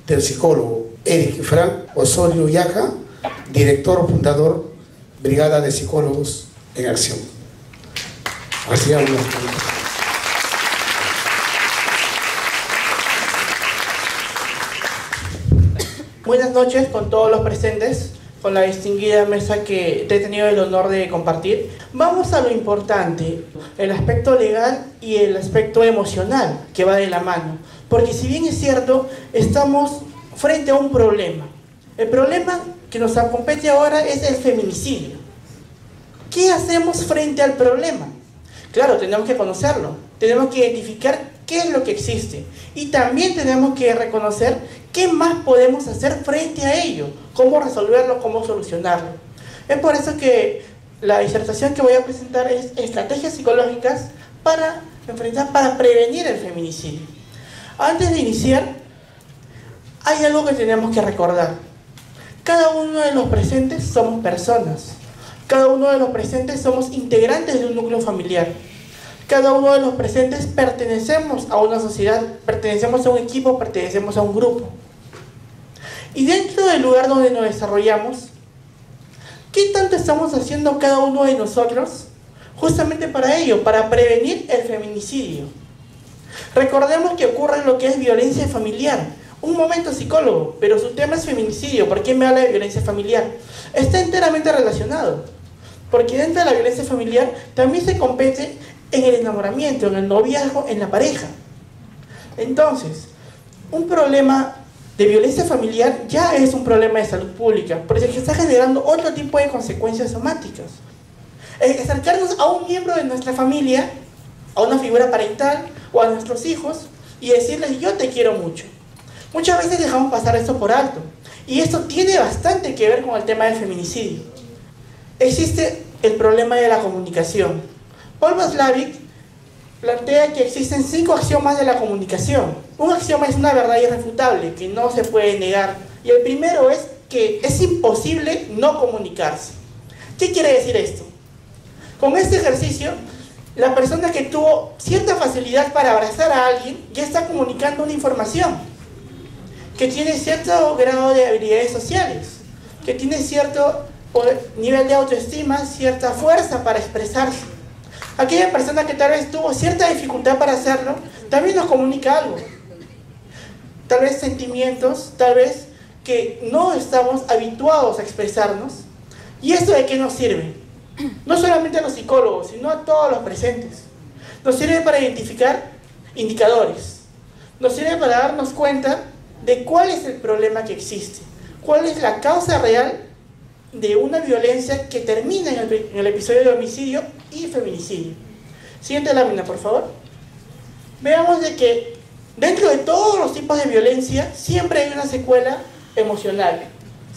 del psicólogo Eric Frank Osorio Yaja, director fundador, Brigada de Psicólogos en Acción. Así hablo. Buenas noches con todos los presentes, con la distinguida mesa que he tenido el honor de compartir. Vamos a lo importante, el aspecto legal y el aspecto emocional que va de la mano. Porque si bien es cierto, estamos frente a un problema. El problema que nos compete ahora es el feminicidio. ¿Qué hacemos frente al problema? Claro, tenemos que conocerlo, tenemos que identificar qué es lo que existe y también tenemos que reconocer qué más podemos hacer frente a ello, cómo resolverlo, cómo solucionarlo. Es por eso que la disertación que voy a presentar es estrategias psicológicas para prevenir el feminicidio. Antes de iniciar, hay algo que tenemos que recordar. Cada uno de los presentes somos personas. Cada uno de los presentes somos integrantes de un núcleo familiar. Cada uno de los presentes pertenecemos a una sociedad, pertenecemos a un equipo, pertenecemos a un grupo. Y dentro del lugar donde nos desarrollamos, ¿qué tanto estamos haciendo cada uno de nosotros justamente para ello, para prevenir el feminicidio? Recordemos que ocurre lo que es violencia familiar. Un momento, psicólogo, pero su tema es feminicidio. ¿Por qué me habla de violencia familiar? Está enteramente relacionado, porque dentro de la violencia familiar también se compete en el enamoramiento, en el noviazgo, en la pareja. Entonces, un problema de violencia familiar ya es un problema de salud pública, porque se está generando otro tipo de consecuencias somáticas. Acercarnos a un miembro de nuestra familia, a una figura parental o a nuestros hijos y decirles: yo te quiero mucho. Muchas veces dejamos pasar esto por alto, y esto tiene bastante que ver con el tema del feminicidio. Existe el problema de la comunicación. Paul Watzlawick plantea que existen 5 axiomas de la comunicación. Un axioma es una verdad irrefutable, que no se puede negar, y el primero es que es imposible no comunicarse. ¿Qué quiere decir esto? Con este ejercicio, la persona que tuvo cierta facilidad para abrazar a alguien ya está comunicando una información, que tiene cierto grado de habilidades sociales, que tiene cierto nivel de autoestima, cierta fuerza para expresarse. Aquella persona que tal vez tuvo cierta dificultad para hacerlo, también nos comunica algo. Tal vez sentimientos, tal vez que no estamos habituados a expresarnos. ¿Y esto de qué nos sirve? No solamente a los psicólogos, sino a todos los presentes. Nos sirve para identificar indicadores. Nos sirve para darnos cuenta de cuál es el problema que existe, cuál es la causa real de una violencia que termina en el episodio de homicidio y feminicidio. Siguiente lámina, por favor. Veamos de que dentro de todos los tipos de violencia siempre hay una secuela emocional.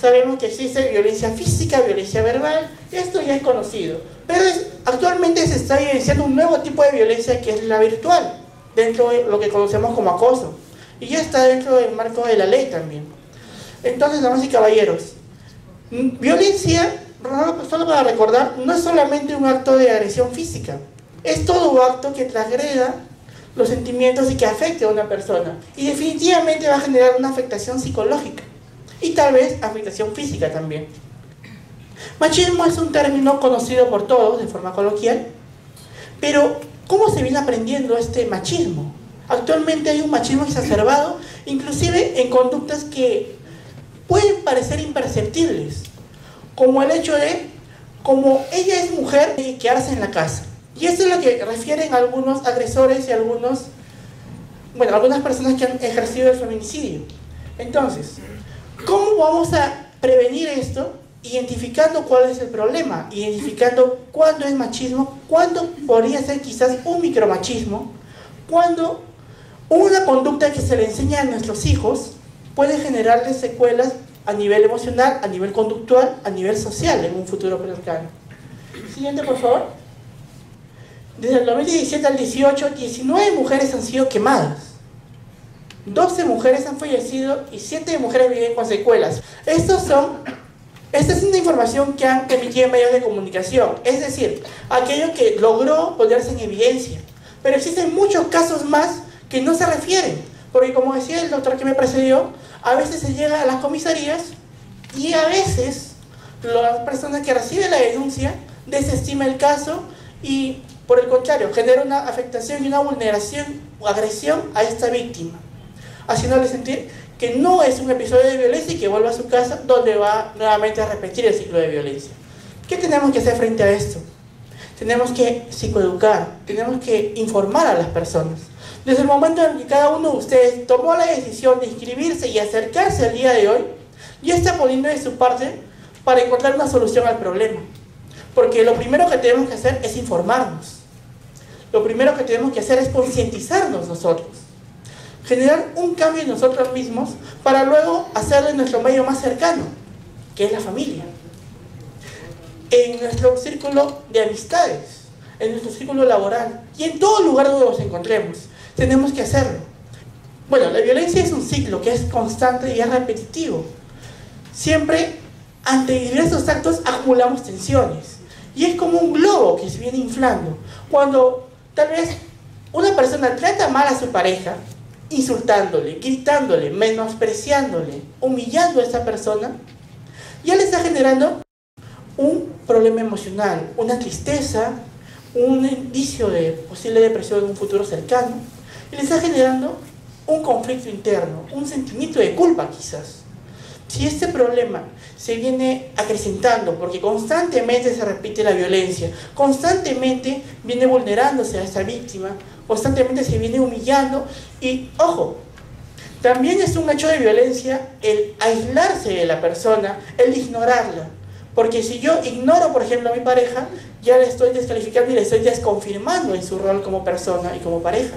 Sabemos que existe violencia física, violencia verbal, esto ya es conocido, pero actualmente se está evidenciando un nuevo tipo de violencia, que es la virtual, dentro de lo que conocemos como acoso, y ya está dentro del marco de la ley también. Entonces, damas y caballeros, violencia, solo para recordar, no es solamente un acto de agresión física, es todo acto que transgreda los sentimientos y que afecte a una persona, y definitivamente va a generar una afectación psicológica y tal vez afectación física también. Machismo es un término conocido por todos de forma coloquial, pero ¿cómo se viene aprendiendo este machismo? Actualmente hay un machismo exacerbado, inclusive en conductas que pueden parecer imperceptibles, como el hecho de, como ella es mujer, hay que quedarse en la casa. Y esto es lo que refieren algunos agresores y algunas personas que han ejercido el feminicidio. Entonces, ¿cómo vamos a prevenir esto? Identificando cuál es el problema, identificando cuándo es machismo, cuándo podría ser quizás un micromachismo, cuándo una conducta que se le enseña a nuestros hijos puede generarles secuelas a nivel emocional, a nivel conductual, a nivel social en un futuro cercano. Siguiente, por favor. Desde el 2017 al 18, 19 mujeres han sido quemadas. 12 mujeres han fallecido y 7 mujeres viven con secuelas. Esta es una información que han emitido en medios de comunicación, es decir, aquello que logró ponerse en evidencia. Pero existen muchos casos más que no se refieren, porque como decía el doctor que me precedió, A veces se llega a las comisarías y a veces las personas que reciben la denuncia desestima el caso y, por el contrario, genera una afectación y una vulneración o agresión a esta víctima, haciéndole sentir que no es un episodio de violencia y que vuelva a su casa, donde va nuevamente a repetir el ciclo de violencia. ¿Qué tenemos que hacer frente a esto? Tenemos que psicoeducar, tenemos que informar a las personas. Desde el momento en que cada uno de ustedes tomó la decisión de inscribirse y acercarse al día de hoy, ya está poniendo de su parte para encontrar una solución al problema. Porque lo primero que tenemos que hacer es informarnos. Lo primero que tenemos que hacer es concientizarnos nosotros. Generar un cambio en nosotros mismos para luego hacerlo en nuestro medio más cercano, que es la familia. En nuestro círculo de amistades, en nuestro círculo laboral y en todo lugar donde nos encontremos. Tenemos que hacerlo. Bueno, la violencia es un ciclo que es constante y es repetitivo. Siempre, ante diversos actos, acumulamos tensiones. Y es como un globo que se viene inflando. Cuando tal vez una persona trata mal a su pareja, insultándole, gritándole, menospreciándole, humillando a esa persona, ya le está generando un problema emocional, una tristeza, un indicio de posible depresión en un futuro cercano, y le está generando un conflicto interno, un sentimiento de culpa quizás. Si este problema se viene acrecentando porque constantemente se repite la violencia, constantemente viene vulnerándose a esta víctima, constantemente se viene humillando y, ojo, también es un hecho de violencia el aislarse de la persona, el ignorarla. Porque si yo ignoro, por ejemplo, a mi pareja, ya le estoy descalificando y le estoy desconfirmando en su rol como persona y como pareja.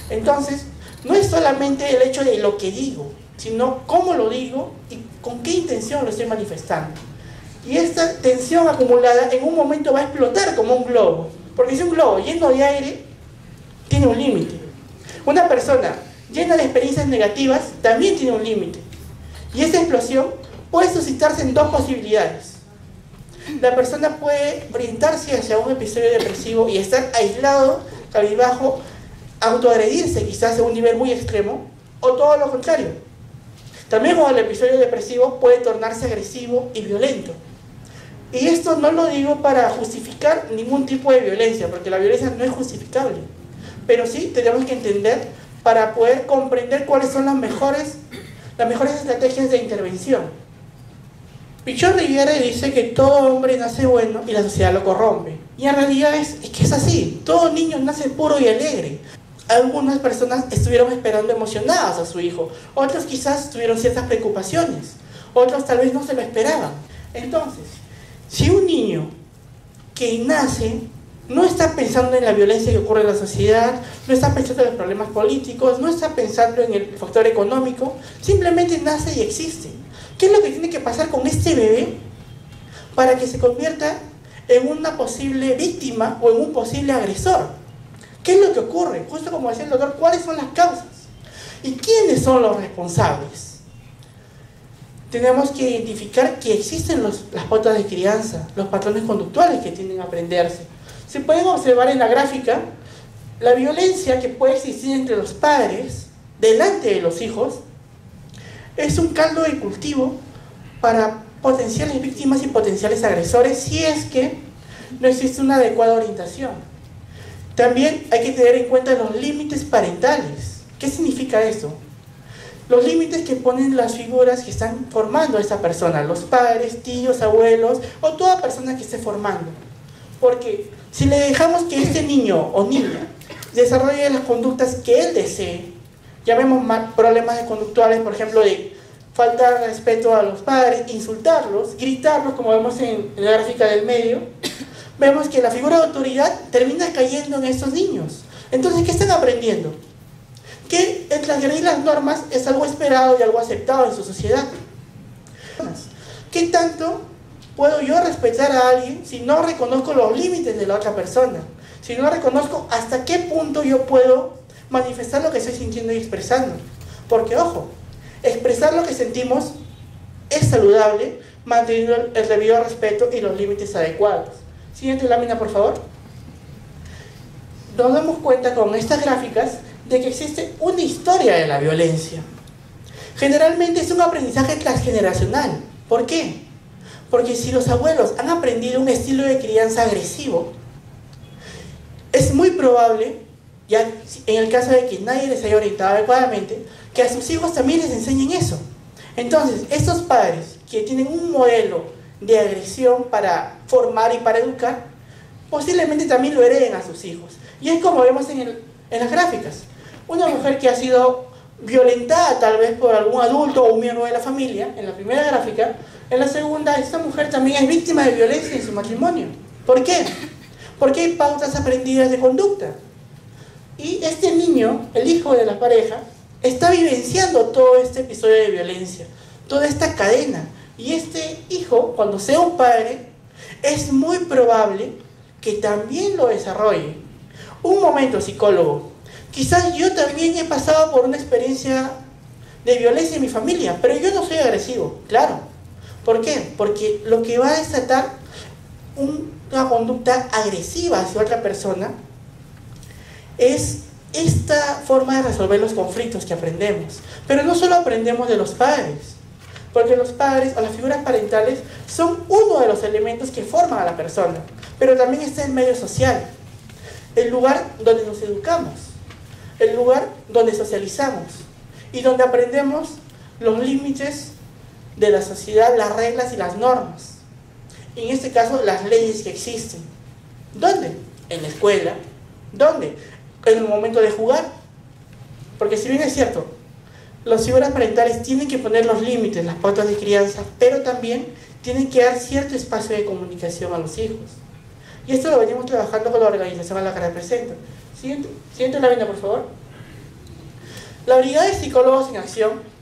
Entonces, no es solamente el hecho de lo que digo, sino cómo lo digo y con qué intención lo estoy manifestando. Y esta tensión acumulada en un momento va a explotar como un globo. Porque si un globo lleno de aire, tiene un límite. Una persona llena de experiencias negativas también tiene un límite. Y esa explosión puede suscitarse en dos posibilidades. La persona puede orientarse hacia un episodio depresivo y estar aislado, cabizbajo, autoagredirse quizás a un nivel muy extremo, o todo lo contrario. También con el episodio depresivo puede tornarse agresivo y violento. Y esto no lo digo para justificar ningún tipo de violencia, porque la violencia no es justificable. Pero sí tenemos que entender para poder comprender cuáles son las mejores estrategias de intervención. Pichot Riviere dice que todo hombre nace bueno y la sociedad lo corrompe. Y en realidad es que es así. Todo niño nace puro y alegre. Algunas personas estuvieron esperando emocionadas a su hijo. Otros quizás tuvieron ciertas preocupaciones. Otros tal vez no se lo esperaban. Entonces, si un niño que nace no está pensando en la violencia que ocurre en la sociedad, no está pensando en los problemas políticos, no está pensando en el factor económico, simplemente nace y existe. ¿Qué es lo que tiene que pasar con este bebé para que se convierta en una posible víctima o en un posible agresor? ¿Qué es lo que ocurre? Justo como decía el doctor, ¿cuáles son las causas? ¿Y quiénes son los responsables? Tenemos que identificar que existen las pautas de crianza, los patrones conductuales que tienden a aprenderse. Se pueden observar en la gráfica la violencia que puede existir entre los padres delante de los hijos. Es un caldo de cultivo para potenciales víctimas y potenciales agresores si es que no existe una adecuada orientación. También hay que tener en cuenta los límites parentales. ¿Qué significa eso? Los límites que ponen las figuras que están formando a esa persona, los padres, tíos, abuelos o toda persona que esté formando. Porque si le dejamos que este niño o niña desarrolle las conductas que él desee, ya vemos problemas conductuales, por ejemplo, de faltar respeto a los padres, insultarlos, gritarlos, como vemos en la gráfica del medio, vemos que la figura de autoridad termina cayendo en estos niños. Entonces, ¿qué están aprendiendo? Que el transgredir las normas es algo esperado y algo aceptado en su sociedad. ¿Qué tanto puedo yo respetar a alguien si no reconozco los límites de la otra persona? Si no reconozco hasta qué punto yo puedo manifestar lo que estoy sintiendo y expresando. Porque, ojo, expresar lo que sentimos es saludable, manteniendo el debido respeto y los límites adecuados. Siguiente lámina, por favor. Nos damos cuenta con estas gráficas de que existe una historia de la violencia. Generalmente es un aprendizaje transgeneracional. ¿Por qué? Porque si los abuelos han aprendido un estilo de crianza agresivo, es muy probable, ya en el caso de que nadie les haya orientado adecuadamente, que a sus hijos también les enseñen eso. Entonces, estos padres que tienen un modelo de agresión para formar y para educar, posiblemente también lo hereden a sus hijos. Y es como vemos en las gráficas. Una mujer que ha sido violentada tal vez por algún adulto o un miembro de la familia, en la primera gráfica, en la segunda, esta mujer también es víctima de violencia en su matrimonio. ¿Por qué? Porque hay pautas aprendidas de conducta. Y este niño, el hijo de la pareja, está vivenciando todo este episodio de violencia, toda esta cadena. Y este hijo, cuando sea un padre, es muy probable que también lo desarrolle. Un momento, psicólogo. Quizás yo también he pasado por una experiencia de violencia en mi familia, pero yo no soy agresivo, claro. ¿Por qué? Porque lo que va a desatar una conducta agresiva hacia otra persona es esta forma de resolver los conflictos que aprendemos. Pero no solo aprendemos de los padres, porque los padres o las figuras parentales son uno de los elementos que forman a la persona, pero también está el medio social, el lugar donde nos educamos, el lugar donde socializamos y donde aprendemos los límites de la sociedad, las reglas y las normas. En este caso, las leyes que existen. ¿Dónde? En la escuela. ¿Dónde? En el momento de jugar. Porque si bien es cierto, las figuras parentales tienen que poner los límites, las pautas de crianza, pero también tienen que dar cierto espacio de comunicación a los hijos. Y esto lo venimos trabajando con la organización a la que represento. Siguiente lámina, por favor. La Brigada de Psicólogos en Acción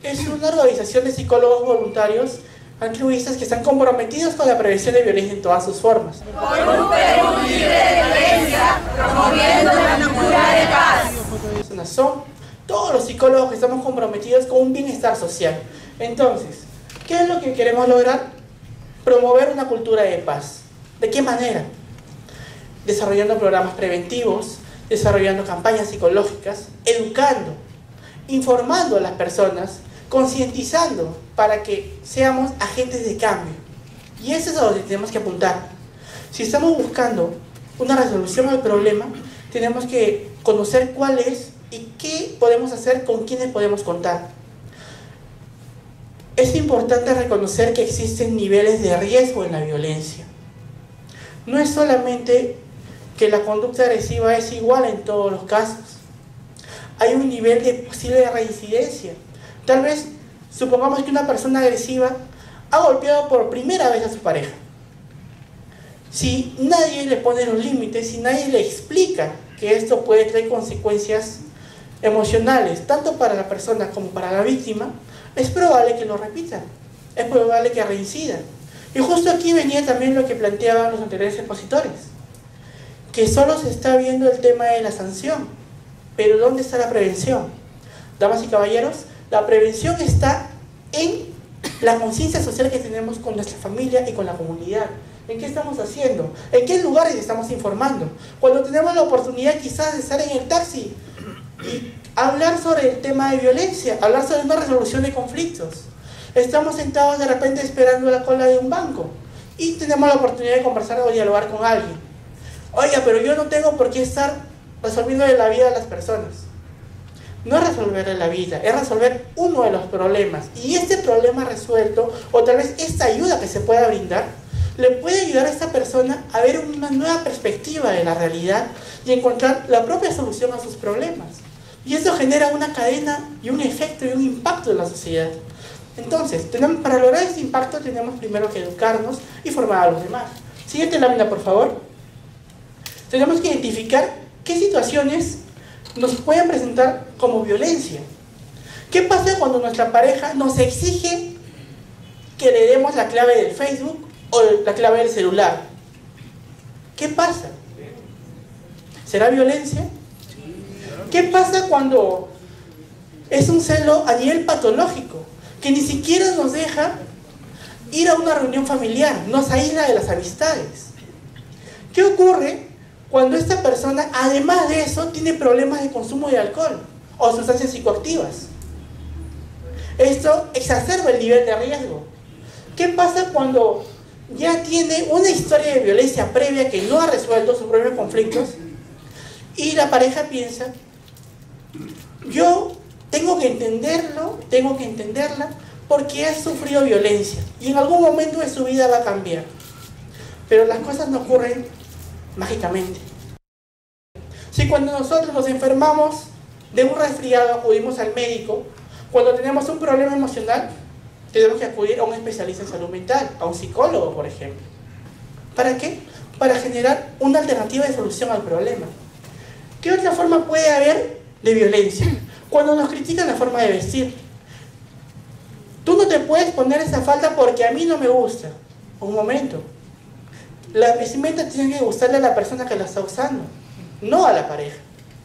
es una organización de psicólogos voluntarios altruistas que están comprometidos con la prevención de violencia en todas sus formas. Por un Perú libre de violencia, promoviendo una cultura de paz. Son todos los psicólogos que estamos comprometidos con un bienestar social. Entonces, ¿qué es lo que queremos lograr? Promover una cultura de paz. ¿De qué manera? Desarrollando programas preventivos, desarrollando campañas psicológicas, educando, informando a las personas, concientizando para que seamos agentes de cambio. Y eso es a donde tenemos que apuntar. Si estamos buscando una resolución al problema, tenemos que conocer cuál es y qué podemos hacer, con quiénes podemos contar. Es importante reconocer que existen niveles de riesgo en la violencia. No es solamente que la conducta agresiva es igual en todos los casos. Hay un nivel de posible reincidencia. Tal vez, supongamos que una persona agresiva ha golpeado por primera vez a su pareja. Si nadie le pone los límites, si nadie le explica que esto puede traer consecuencias emocionales, tanto para la persona como para la víctima, es probable que lo repita, es probable que reincida. Y justo aquí venía también lo que planteaban los anteriores expositores, que solo se está viendo el tema de la sanción, pero ¿dónde está la prevención? Damas y caballeros, la prevención está en la conciencia social que tenemos con nuestra familia y con la comunidad. ¿En qué estamos haciendo? ¿En qué lugares estamos informando? Cuando tenemos la oportunidad quizás de estar en el taxi y hablar sobre el tema de violencia, hablar sobre una resolución de conflictos. Estamos sentados de repente esperando la cola de un banco y tenemos la oportunidad de conversar o dialogar con alguien. Oiga, pero yo no tengo por qué estar resolviéndole la vida a las personas. No es resolverle la vida, es resolver uno de los problemas. Y este problema resuelto, o tal vez esta ayuda que se pueda brindar, le puede ayudar a esta persona a ver una nueva perspectiva de la realidad y encontrar la propia solución a sus problemas. Y eso genera una cadena y un efecto y un impacto en la sociedad. Entonces, para lograr este impacto tenemos primero que educarnos y formar a los demás. Siguiente lámina, por favor. Tenemos que identificar qué situaciones nos pueden presentar como violencia. ¿Qué pasa cuando nuestra pareja nos exige que le demos la clave del Facebook o la clave del celular? ¿Qué pasa? ¿Será violencia? ¿Qué pasa cuando es un celo a nivel patológico, que ni siquiera nos deja ir a una reunión familiar, nos aísla de las amistades? ¿Qué ocurre cuando esta persona, además de eso, tiene problemas de consumo de alcohol o sustancias psicoactivas? Esto exacerba el nivel de riesgo. ¿Qué pasa cuando ya tiene una historia de violencia previa que no ha resuelto sus propios conflictos y la pareja piensa, yo tengo que entenderlo, tengo que entenderla porque ha sufrido violencia y en algún momento de su vida va a cambiar? Pero las cosas no ocurren mágicamente. Si cuando nosotros nos enfermamos de un resfriado acudimos al médico, cuando tenemos un problema emocional tenemos que acudir a un especialista en salud mental, a un psicólogo, por ejemplo. ¿Para qué? Para generar una alternativa de solución al problema. ¿Qué otra forma puede haber de violencia? Cuando nos critican la forma de vestir. Tú no te puedes poner esa falda porque a mí no me gusta. Un momento. La vestimenta tiene que gustarle a la persona que la está usando, no a la pareja.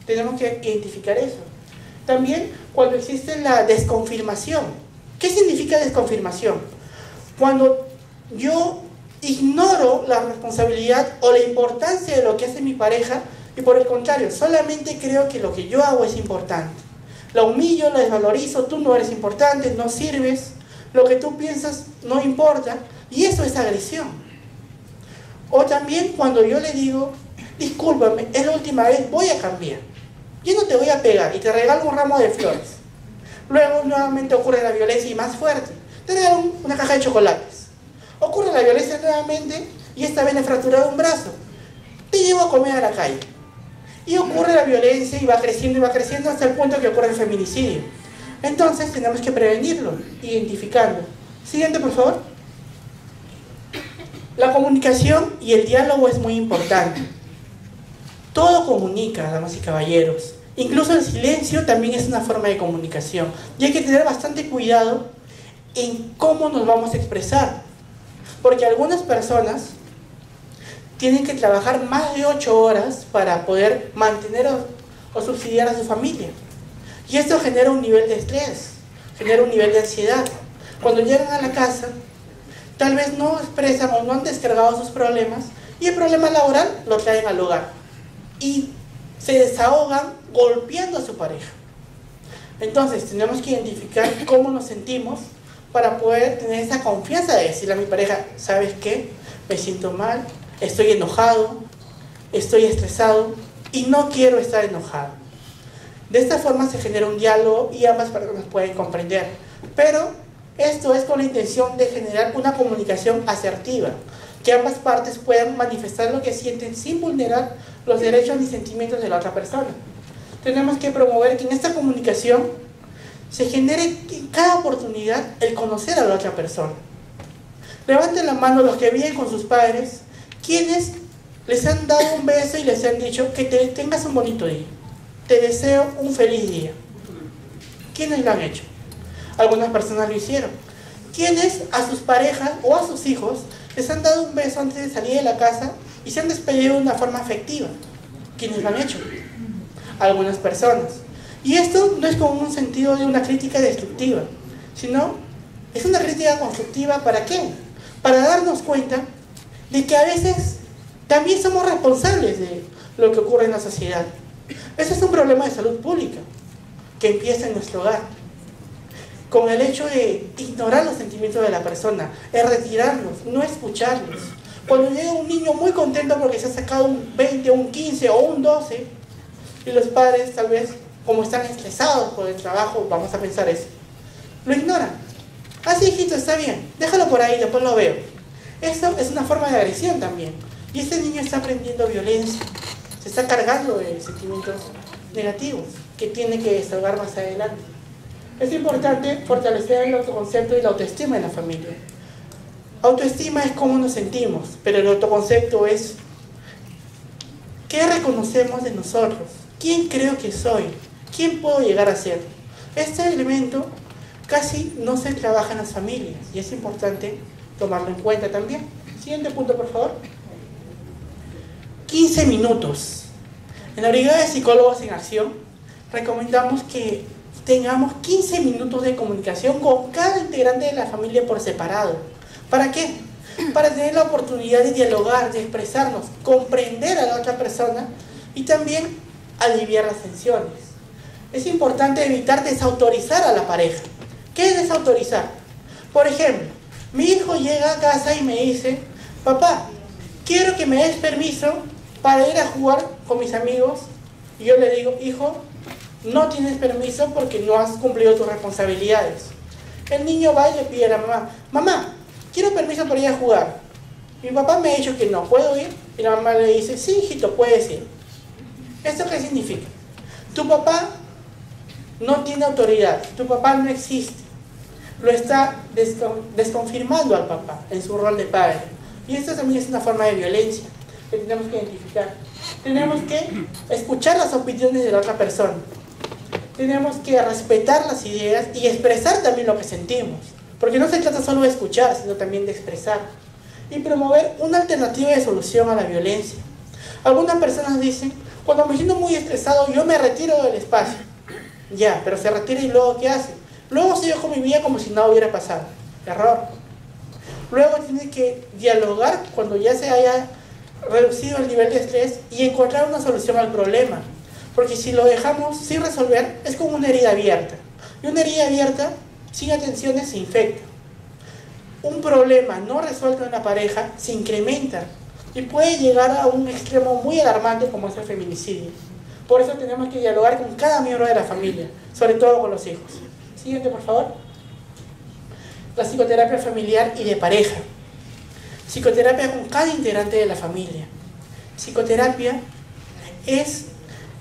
Tenemos que identificar eso. También cuando existe la desconfirmación. ¿Qué significa desconfirmación? Cuando yo ignoro la responsabilidad o la importancia de lo que hace mi pareja y por el contrario, solamente creo que lo que yo hago es importante. La humillo, la desvalorizo, tú no eres importante, no sirves, lo que tú piensas no importa y eso es agresión. O también cuando yo le digo, discúlpame, es la última vez, voy a cambiar. Yo no te voy a pegar y te regalo un ramo de flores. Luego nuevamente ocurre la violencia y más fuerte. Te regalo una caja de chocolates. Ocurre la violencia nuevamente y esta vez le he fracturado un brazo. Te llevo a comer a la calle. Y ocurre la violencia y va creciendo hasta el punto que ocurre el feminicidio. Entonces tenemos que prevenirlo, identificando. Siguiente, por favor. La comunicación y el diálogo es muy importante. Todo comunica, damas y caballeros. Incluso el silencio también es una forma de comunicación. Y hay que tener bastante cuidado en cómo nos vamos a expresar. Porque algunas personas tienen que trabajar más de 8 horas para poder mantener o subsidiar a su familia. Y esto genera un nivel de estrés, genera un nivel de ansiedad. Cuando llegan a la casa, tal vez no expresan o no han descargado sus problemas y el problema laboral lo traen al hogar. Y se desahogan golpeando a su pareja. Entonces tenemos que identificar cómo nos sentimos para poder tener esa confianza de decirle a mi pareja, ¿sabes qué? Me siento mal, estoy enojado, estoy estresado y no quiero estar enojado. De esta forma se genera un diálogo y ambas personas pueden comprender. Pero esto es con la intención de generar una comunicación asertiva, que ambas partes puedan manifestar lo que sienten sin vulnerar los derechos ni sentimientos de la otra persona. Tenemos que promover que en esta comunicación se genere en cada oportunidad el conocer a la otra persona. Levanten la mano los que viven con sus padres, quienes les han dado un beso y les han dicho que tengas un bonito día. Te deseo un feliz día. ¿Quiénes lo han hecho? Algunas personas lo hicieron. ¿Quiénes a sus parejas o a sus hijos les han dado un beso antes de salir de la casa y se han despedido de una forma afectiva? ¿Quiénes lo han hecho? Algunas personas. Y esto no es con un sentido de una crítica destructiva, sino es una crítica constructiva. ¿Para qué? Para darnos cuenta de que a veces también somos responsables de lo que ocurre en la sociedad. Ese es un problema de salud pública que empieza en nuestro hogar, con el hecho de ignorar los sentimientos de la persona, es retirarlos, no escucharlos. Cuando llega un niño muy contento porque se ha sacado un 20, un 15 o un 12, y los padres tal vez, como están estresados por el trabajo, vamos a pensar eso, lo ignoran. Así, hijito, está bien, déjalo por ahí, después lo veo. Eso es una forma de agresión también. Y este niño está aprendiendo violencia, se está cargando de sentimientos negativos que tiene que desahogar más adelante. Es importante fortalecer el autoconcepto y la autoestima en la familia. Autoestima es cómo nos sentimos, pero el autoconcepto es qué reconocemos de nosotros, quién creo que soy, quién puedo llegar a ser. Este elemento casi no se trabaja en las familias y es importante tomarlo en cuenta también. Siguiente punto, por favor. 15 minutos. En la Brigada de Psicólogos en Acción recomendamos que tengamos 15 minutos de comunicación con cada integrante de la familia por separado. ¿Para qué? Para tener la oportunidad de dialogar, de expresarnos, comprender a la otra persona y también aliviar las tensiones. Es importante evitar desautorizar a la pareja. ¿Qué es desautorizar? Por ejemplo, mi hijo llega a casa y me dice, papá, quiero que me des permiso para ir a jugar con mis amigos. Y yo le digo, hijo, no tienes permiso porque no has cumplido tus responsabilidades. El niño va y le pide a la mamá, mamá, quiero permiso para ir a jugar. Mi papá me ha dicho que no, ¿puedo ir? Y la mamá le dice, sí, hijito, puedes ir. ¿Esto qué significa? Tu papá no tiene autoridad, tu papá no existe. Lo está desconfirmando al papá en su rol de padre. Y esto también es una forma de violencia que tenemos que identificar. Tenemos que escuchar las opiniones de la otra persona. Tenemos que respetar las ideas y expresar también lo que sentimos. Porque no se trata solo de escuchar, sino también de expresar. Y promover una alternativa de solución a la violencia. Algunas personas dicen, cuando me siento muy estresado, yo me retiro del espacio. Ya, pero se retira y luego ¿qué hace? Luego sigo con mi vida como si nada hubiera pasado. Error. Luego tiene que dialogar cuando ya se haya reducido el nivel de estrés y encontrar una solución al problema. Porque si lo dejamos sin resolver, es como una herida abierta. Y una herida abierta, sin atenciones, se infecta. Un problema no resuelto en la pareja se incrementa y puede llegar a un extremo muy alarmante como es el feminicidio. Por eso tenemos que dialogar con cada miembro de la familia, sobre todo con los hijos. Siguiente, por favor. La psicoterapia familiar y de pareja. Psicoterapia con cada integrante de la familia. Psicoterapia es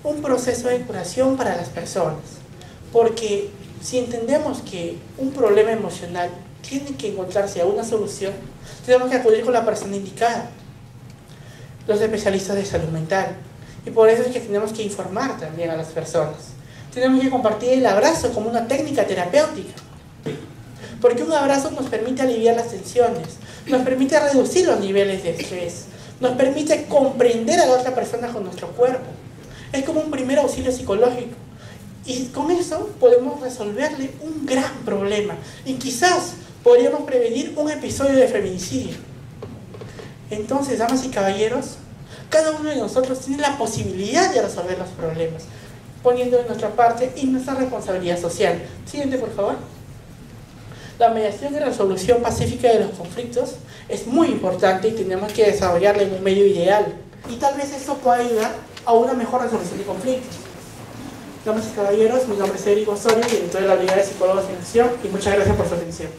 un proceso de curación para las personas, porque si entendemos que un problema emocional tiene que encontrarse a una solución, tenemos que acudir con la persona indicada, los especialistas de salud mental. Y por eso es que tenemos que informar también a las personas. Tenemos que compartir el abrazo como una técnica terapéutica, porque un abrazo nos permite aliviar las tensiones, nos permite reducir los niveles de estrés, nos permite comprender a la otra persona con nuestro cuerpo. Es como un primer auxilio psicológico. Y con eso podemos resolverle un gran problema. Y quizás podríamos prevenir un episodio de feminicidio. Entonces, damas y caballeros, cada uno de nosotros tiene la posibilidad de resolver los problemas, poniendo de nuestra parte y nuestra responsabilidad social. Siguiente, por favor. La mediación y resolución pacífica de los conflictos es muy importante y tenemos que desarrollarla en un medio ideal. Y tal vez esto pueda ayudar a una mejor resolución de conflictos. Damas y caballeros, mi nombre es Eric Osorio, director de la Brigada de Psicólogos en Acción, y muchas gracias por su atención.